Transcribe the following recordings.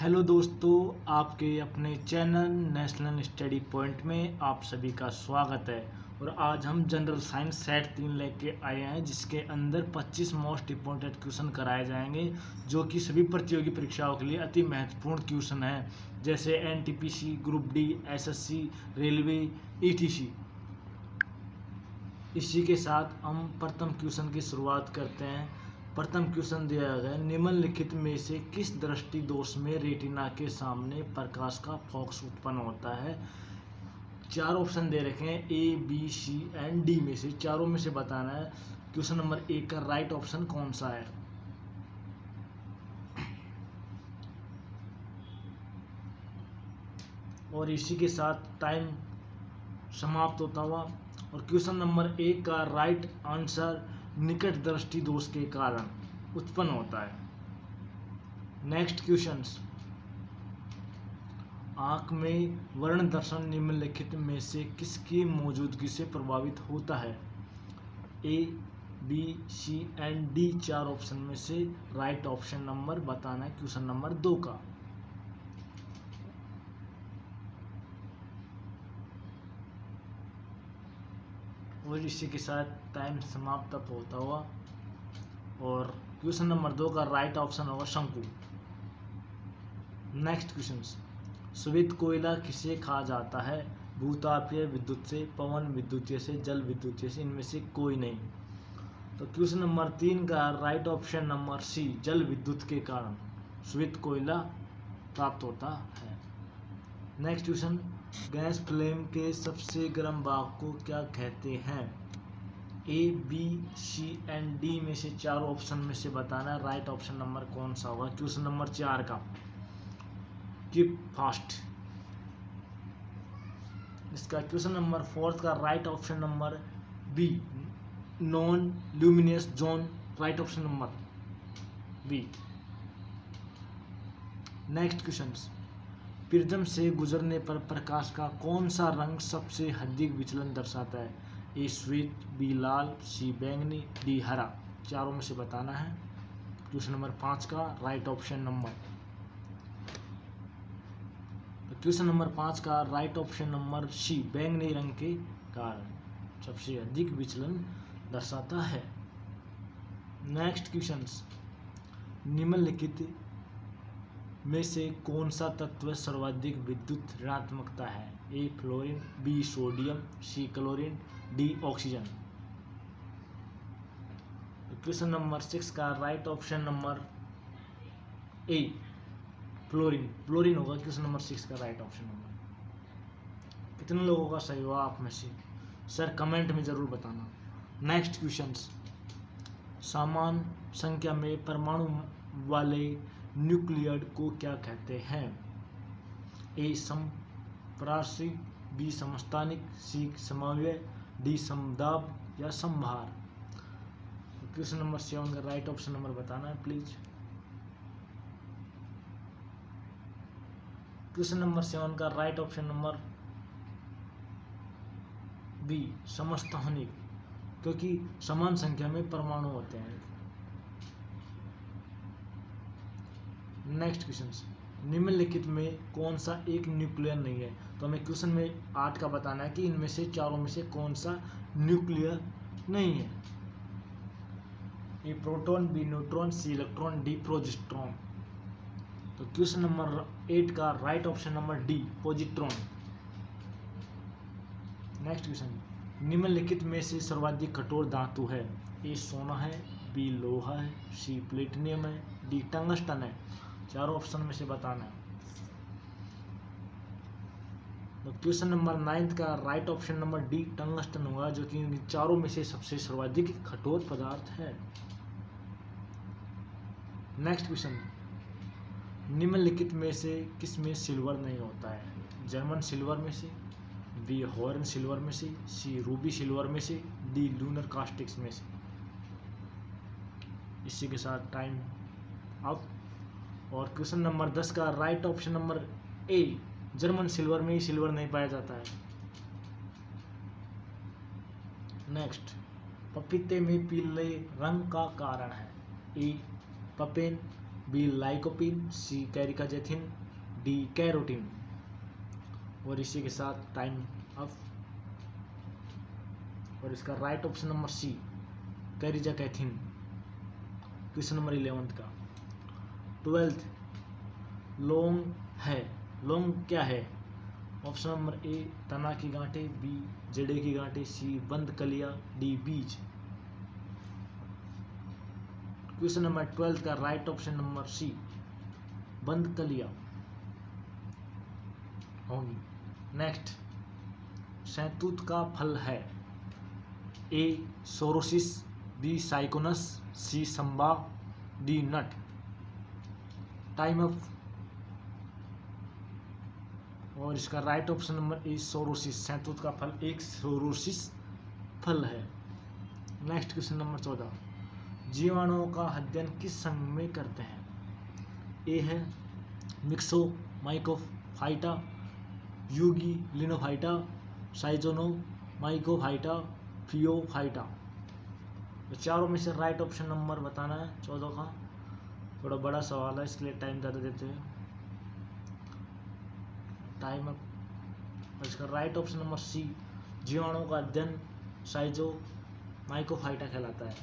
Hello दोस्तों, आपके अपने चैनल नेशनल स्टडी पॉइंट में आप सभी का स्वागत है। और आज हम जनरल साइंस सेट 3 लेके आए हैं, जिसके अंदर 25 मोस्ट इम्पोर्टेंट क्वेश्चन कराए जाएंगे, जो कि सभी प्रतियोगी परीक्षाओं के लिए अति महत्वपूर्ण क्वेश्चन हैं, जैसे NTPC, group D, SSC, railway, etc. इसी के साथ हम प्रथम क्वेश्चन की शुरुआत करते हैं। प्रथम क्वेश्चन दिया गया है, निम्नलिखित में से किस दृष्टि दोष में रेटिना के सामने प्रकाश का फोकस उत्पन्न होता है। 4 ऑप्शन दे रखे हैं, ए, बी, सी एंड डी में से चारों में से बताना है क्वेश्चन नंबर 1 का राइट ऑप्शन कौन सा है। और इसी के साथ टाइम समाप्त होता हुआ। और क्वेश्चन नंबर 1 का राइट आंसर निकट दृष्टि दोष के कारण उत्पन्न होता है। नेक्स्ट क्वेश्चंस, आंख में वर्ण दर्शन निम्नलिखित में से किसकी मौजूदगी से प्रभावित होता है। A, B, C and D 4 option में से राइट ऑप्शन नंबर बताना है क्वेश्चन नंबर 2 का। और इसी के साथ टाइम समाप्त होता हुआ। और क्वेश्चन नंबर 2 का राइट ऑप्शन होगा शंकु। नेक्स्ट क्वेश्चन, श्वेत कोयला किसे कहा जाता है। भूतापीय विद्युत से, पवन विद्युतीय से, जल विद्युतीय से, इनमें से कोई नहीं। तो क्वेश्चन नंबर 3 का राइट ऑप्शन नंबर सी, जल विद्युत के कारण श्वेत कोयला प्राप्त होता है। नेक्स्ट क्वेश्चन, गैस फ्लेम के सबसे गर्म भाग को क्या कहते हैं। ए, बी, सी एंड डी में से 4 ऑप्शन में से बताना है राइट ऑप्शन नंबर कौन सा होगा क्वेश्चन नंबर 4 का। Keep fast. इसका क्वेश्चन नंबर 4 का right option number B, non luminous zone, right option number B. Next question, prism से गुजरने पर प्रकाश का कौन सा रंग सबसे अधिक विचलन दर्शाता है। ए, श्वेत, बी, लाल, सी, बैंगनी, डी, हरा। चारों में से बताना है क्वेश्चन नंबर 5 का right option number. Question number 5 का राइट ऑप्शन नंबर सी, बैंगनी रंग के कारण सबसे अधिक विचलन दर्शाता है। नेक्स्ट क्वेश्चन, निम्नलिखित में से कौन सा तत्व सर्वाधिक विद्युत ऋणात्मकता है। A, fluorine, B, sodium, C, chlorine, D, oxygen. Question number 6 का right option number A, fluorine. Fluorine होगा क्वेश्चन नंबर 6 का राइट ऑप्शन नंबर। कितने लोगों का सही हुआ आप में से सर कमेंट में जरूर बताना। नेक्स्ट क्वेश्चन, समान संख्या में परमाणु वाले न्यूक्लियड को क्या कहते हैं। ए, समप्रासी, बी, समस्थानिक, सी, समव्यय, डी, समदाब या समभार। क्वेश्चन नंबर 7 का राइट ऑप्शन नंबर बताना है प्लीज। क्वेश्चन नंबर 7 का राइट ऑप्शन नंबर बी, समस्थानिक, क्योंकि समान संख्या में परमाणु होते हैं। नेक्स्ट क्वेश्चन, निम्नलिखित में कौन सा एक न्यूक्लियर नहीं है। तो हमें क्वेश्चन में 8 का बताना है कि इनमें से चारों में से कौन सा न्यूक्लियर नहीं है। ए, प्रोटॉन, बी, न्यूट्रॉन, सी, इलेक्ट्रॉन, डी, प्रोजेस्ट्रॉन। तो क्वेश्चन नंबर 8 का right option number D, positron. Next question, निम्नलिखित में से सर्वाधिक कठोर धातु है। ए, सोना है, बी, लोहा है, सी, प्लेटिनियम है, डी, टंगस्टन है। चारों ऑप्शन में से बताना है। तो क्वेश्चन नंबर 9 का right option number D, tungsten होगा, जो कि इन चारों में से सबसे सर्वाधिक कठोर पदार्थ है। नेक्स्ट क्वेश्चन, निम्नलिखित में से किसमें सिल्वर नहीं होता है। जर्मन सिल्वर में से, बी, हॉर्न सिल्वर में से, सी, रूबी सिल्वर में से, डी, लूनर कास्टिक्स में से। इसी के साथ टाइम अप। और क्वेश्चन नंबर 10 का राइट ऑप्शन नंबर ए, जर्मन सिल्वर में ही सिल्वर नहीं पाया जाता है। नेक्स्ट, पपीते में पीले रंग का कारण है। A, papain, B lycopene, C caricaxanthin, D carotene. और इसी के साथ टाइम अप। और इसका right option number C caricaxanthin. Question number 11 का 12th लौंग है। लौंग क्या है? ऑप्शन नंबर ए तना की गांठें, बी जड़े की गांठें, सी बंद कलियां, डी बीज। क्वेश्चन नंबर 12 का राइट ऑप्शन नंबर सी बंद कलियां होंगी। नेक्स्ट, शहतूत का फल है। A sorosis, B syconus, C samara, D nut. Time up. और इसका right option number A sorosis. शहतूत का फल एक सोरोसिस फल है। नेक्स्ट क्वेश्चन नंबर 14, जीवाणुओं का अध्ययन किस संघ में करते हैं? ए है मिक्सो माइकोफाइटा, यूगी लिनोफाइटा, साइजोनो माइकोफाइटा, फियोफाइटा। तो चारों में से राइट ऑप्शन नंबर बताना है 14 का। थोड़ा बड़ा सवाल है, इसके लिए टाइम ज़्यादा देते हैं। Time up. और इसका राइट ऑप्शन नंबर सी जीवाणुओं का अध्ययन साइजो माइकोफाइटा कहलाता है।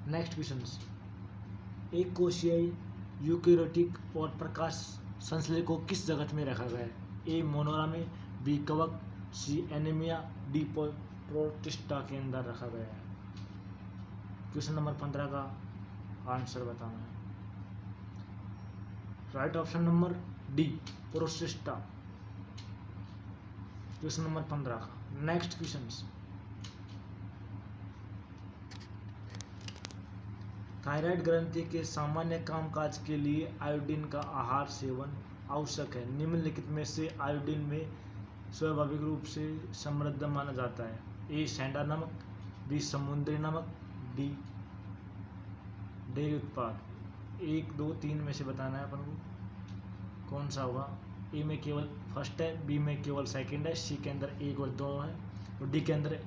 नेक्स्ट क्वेश्चन, एक कोशियाई यूकेरियोटिक और प्रकाश संश्लेषण को किस जगत में रखा गया है? ए मोनोरा में, बी कवक, सी एनीमिया, डी प्रोटिस्टा के अंदर रखा गया है। क्वेश्चन नंबर 15 का आंसर बताना है। Right option number D protista. Question number 15 का। नेक्स्ट क्वेश्चन, थायराइड ग्रंथि के सामान्य कामकाज के लिए आयोडीन का आहार सेवन आवश्यक है। निम्नलिखित में से आयोडीन में स्वाभाविक रूप से समृद्ध माना जाता है? ए सैंडा नमक, बी समुद्री नमक, डी डेयरी उत्पाद। 1, 2, 3 में से बताना है अपन को कौन सा होगा। ए में केवल फर्स्ट है, बी में केवल सेकंड है, सी के अंदर 1 और 2 है, और डी के अंदर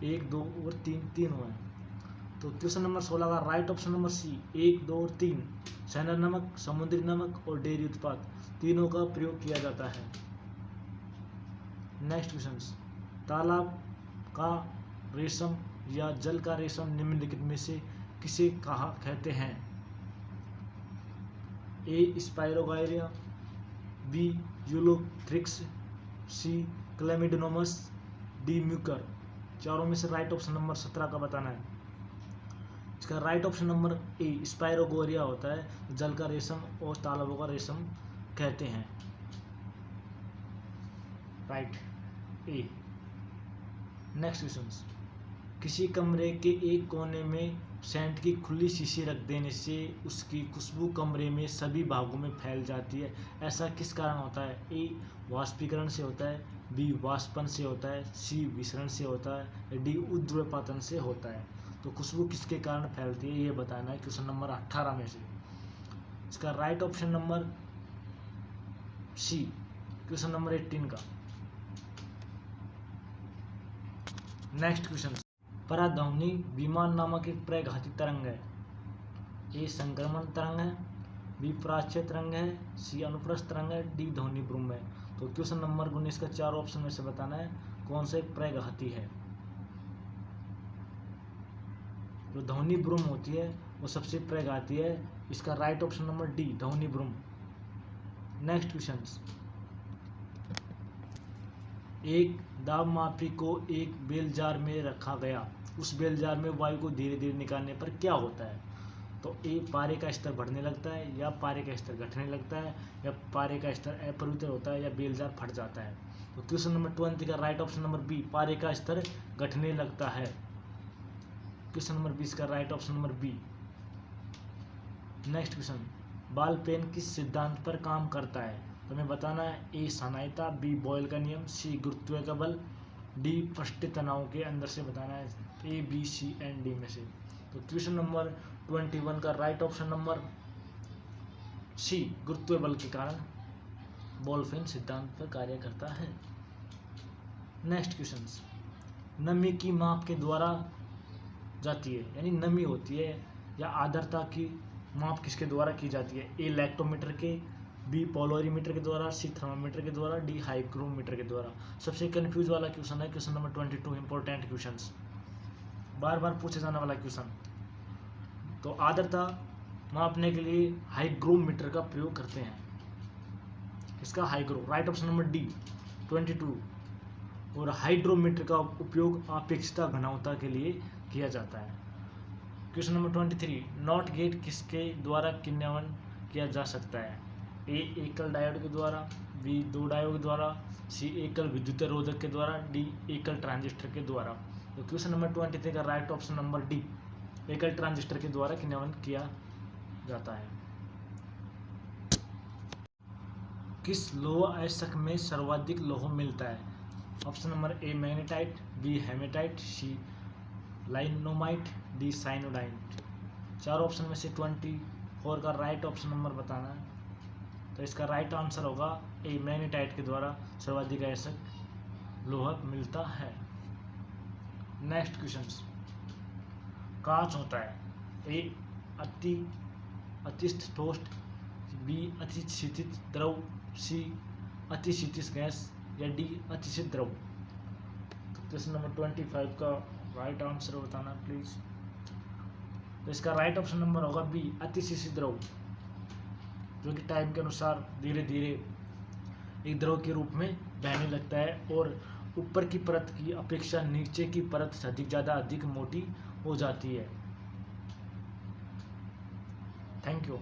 1, 2 और 3 तीनों है। तो क्वेश्चन नंबर 16 का राइट ऑप्शन नंबर सी 1, 2 और 3 सैंडा नमक, समुद्री नमक और डेयरी उत्पाद तीनों का प्रयोग किया जाता है। नेक्स्ट क्वेश्चन, तालाब का रेशम या जल का रेशम निम्नलिखित में से किसे कहा कहते हैं? ए स्पाइरोगाइरिया, बी यूलोथ्रिक्स, सी क्लेमिडोनोमस, डी म्यूकर। चारों में से राइट ऑप्शन नंबर 17 का बताना है। इसका राइट ऑप्शन नंबर ए स्पाइरोगोरिया होता है, जल का रेशम और तालाबों का रेशम कहते हैं। राइट ए। नेक्स्ट क्वेश्चन, किसी कमरे के एक कोने में सेंट की खुली शीशी रख देने से उसकी खुशबू कमरे में सभी भागों में फैल जाती है। ऐसा किस कारण होता है? ए वाष्पीकरण से होता है, बी वाष्पन से होता है, सी विसरण से होता है, डी उद्व्रपातन से होता है। तो खुशबू किसके कारण फैलती है ये बताना है क्वेश्चन नंबर 18 में से। इसका right option number C question number 18 का। नेक्स्ट क्वेश्चन, पराध्वनि विमान नामक एक प्रघाती तरंग है। ए संक्रमण तरंग है, बी प्राच्य तरंग है, सी अनुप्रस्थ तरंग है, डी ध्वनि भ्रूम है। तो क्वेश्चन नंबर 19 का 4 ऑप्शन में से बताना है कौन सा एक प्रघाती है। जो ध्वनि भ्रूम होती है वो सबसे प्रघाती है। इसका राइट ऑप्शन नंबर डी ध्वनि भ्रूम। नेक्स्ट क्वेश्चन, एक दाब मापी को एक बेल जार में रखा गया, उस बेल जार में वायु को धीरे धीरे निकालने पर क्या होता है? तो ए पारे का स्तर बढ़ने लगता है, या पारे का स्तर घटने लगता है, या पारे का स्तर अपरिवर्तित होता है, या बेल जार फट जाता है। तो क्वेश्चन नंबर 20 का राइट ऑप्शन नंबर बी पारे का स्तर घटने लगता है। क्वेश्चन नंबर 20 का right option number B. Next question, ball pen किस सिद्धांत पर काम करता है? तो हमें बताना है ए सामान्यता, बी बॉयल का नियम, सी गुरुत्व का बल, डी पृष्ठ तनाव के अंदर से बताना है A B C and D में से। तो क्वेश्चन नंबर 21 का राइट ऑप्शन नंबर सी गुरुत्व बल के कारण बॉल पेन सिद्धांत पर कार्य करता है। नेक्स्ट क्वेश्चन, नमी की माप के द्वारा जाती है, यानी नमी होती है या आर्द्रता की माप किसके द्वारा की जाती है? ए लैक्टोमीटर के, बी पोलोरीमीटर के द्वारा, सी थर्मामीटर के द्वारा, डी हाइग्रोमीटर के द्वारा। सबसे कंफ्यूज वाला क्वेश्चन है क्वेश्चन नंबर 22, इंपॉर्टेंट क्वेश्चन, बार बार पूछे जाने वाला क्वेश्चन। तो आर्द्रता मापने के लिए हाइग्रोमीटर का प्रयोग करते हैं। इसका hygro, right option number D 22। और हाइड्रोमीटर का उपयोग अपेक्षिता घनत्व के लिए किया जाता है। क्वेश्चन नंबर 23, नॉट गेट किसके द्वारा क्रियान्वयन किया जा सकता है? ए एकल डायोड के द्वारा, बी दो डायोड के द्वारा, सी एकल विद्युत रोधक के द्वारा, डी एकल ट्रांजिस्टर के द्वारा। तो क्वेश्चन नंबर 23 का राइट ऑप्शन नंबर डी, एकल ट्रांजिस्टर के द्वारा क्रियान्वयन किया जाता है। किस लोह अयस्क में सर्वाधिक लौह मिलता है? Option number A magnetite, B hematite, C limonite, D siderite. चार ऑप्शन में से 24 का राइट ऑप्शन नंबर बताना है। तो इसका राइट आंसर होगा ए मैग्नेटाइट के द्वारा सर्वाधिक अयस्क लोह मिलता है। नेक्स्ट क्वेश्चन, कांच होता है ए अतिस्थित ठोस, बी अतिशीतित द्रव, सी अतिशीतित गैस, या डी अतिशीत द्रव। क्वेश्चन नंबर 25 का राइट आंसर बताना प्लीज। तो इसका राइट ऑप्शन नंबर होगा बी अतिशीतित द्रव, जो कि टाइम के अनुसार धीरे धीरे एक द्रव के रूप में बहने लगता है और ऊपर की परत की अपेक्षा नीचे की परत अधिक मोटी हो जाती है। Thank you.